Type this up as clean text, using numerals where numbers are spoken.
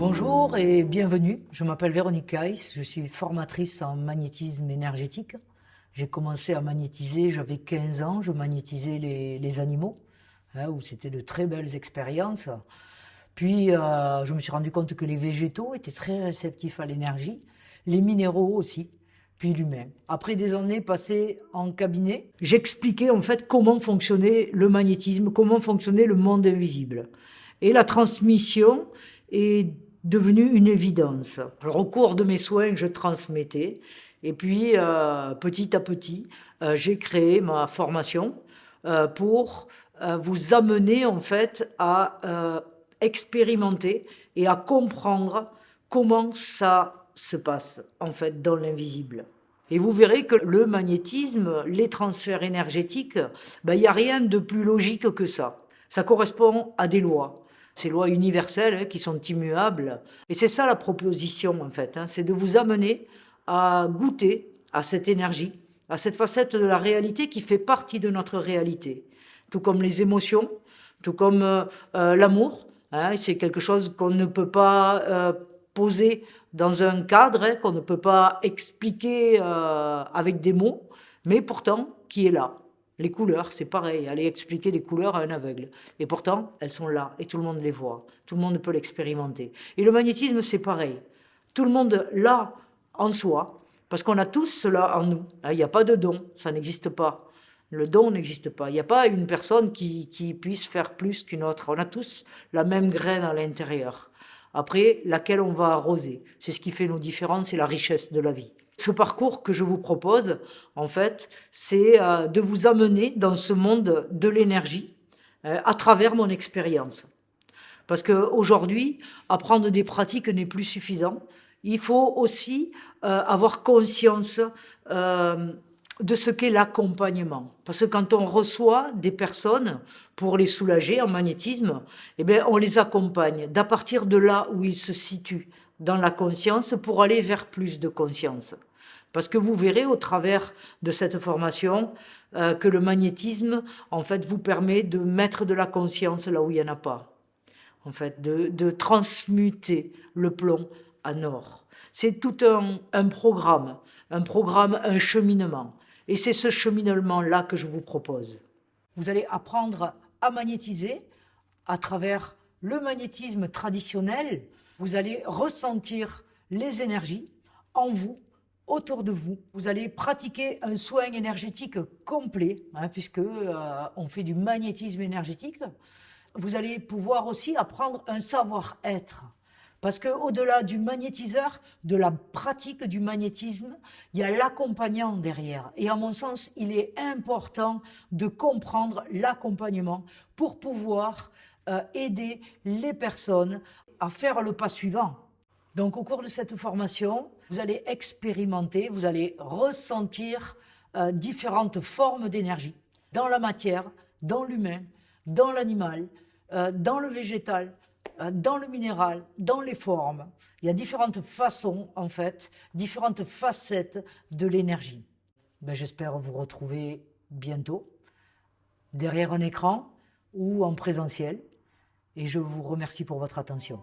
Bonjour et bienvenue, je m'appelle Véronique Heiss, je suis formatrice en magnétisme énergétique. J'ai commencé à magnétiser, j'avais 15 ans, je magnétisais les animaux, où c'était de très belles expériences. Puis je me suis rendu compte que les végétaux étaient très réceptifs à l'énergie, les minéraux aussi, puis l'humain. Après des années passées en cabinet, j'expliquais en fait comment fonctionnait le magnétisme, comment fonctionnait le monde invisible. Et la transmission est devenue une évidence. Alors, au cours de mes soins, je transmettais. Et puis, petit à petit, j'ai créé ma formation pour vous amener en fait à expérimenter et à comprendre comment ça se passe en fait dans l'invisible. Et vous verrez que le magnétisme, les transferts énergétiques, il n'y a rien de plus logique que ça. Ça correspond à des lois. Ces lois universelles qui sont immuables. Et c'est ça la proposition en fait, c'est de vous amener à goûter à cette énergie, à cette facette de la réalité qui fait partie de notre réalité. Tout comme les émotions, tout comme l'amour. C'est quelque chose qu'on ne peut pas poser dans un cadre, qu'on ne peut pas expliquer avec des mots, mais pourtant qui est là. Les couleurs, c'est pareil, aller expliquer les couleurs à un aveugle. Et pourtant, elles sont là, et tout le monde les voit, tout le monde peut l'expérimenter. Et le magnétisme, c'est pareil. Tout le monde l'a en soi, parce qu'on a tous cela en nous. Il n'y a pas de don, ça n'existe pas. Le don n'existe pas. Il n'y a pas une personne qui puisse faire plus qu'une autre. On a tous la même graine à l'intérieur. Après, laquelle on va arroser. C'est ce qui fait nos différences et la richesse de la vie. Ce parcours que je vous propose, en fait, c'est de vous amener dans ce monde de l'énergie à travers mon expérience. Parce qu'aujourd'hui, apprendre des pratiques n'est plus suffisant. Il faut aussi avoir conscience de ce qu'est l'accompagnement. Parce que quand on reçoit des personnes pour les soulager en magnétisme, on les accompagne d'à partir de là où ils se situent dans la conscience pour aller vers plus de conscience. Parce que vous verrez au travers de cette formation que le magnétisme, en fait, vous permet de mettre de la conscience là où il n'y en a pas. En fait, de transmuter le plomb en or. C'est tout un programme, un cheminement. Et c'est ce cheminement-là que je vous propose. Vous allez apprendre à magnétiser à travers le magnétisme traditionnel. Vous allez ressentir les énergies en vous, autour de vous. Vous allez pratiquer un soin énergétique complet, puisque on fait du magnétisme énergétique. Vous allez pouvoir aussi apprendre un savoir-être. Parce qu'au-delà du magnétiseur, de la pratique du magnétisme, il y a l'accompagnant derrière. Et à mon sens, il est important de comprendre l'accompagnement pour pouvoir aider les personnes à faire le pas suivant. Donc au cours de cette formation, vous allez expérimenter, vous allez ressentir différentes formes d'énergie dans la matière, dans l'humain, dans l'animal, dans le végétal, dans le minéral, dans les formes. Il y a différentes façons, en fait, différentes facettes de l'énergie. J'espère vous retrouver bientôt, derrière un écran ou en présentiel. Et je vous remercie pour votre attention.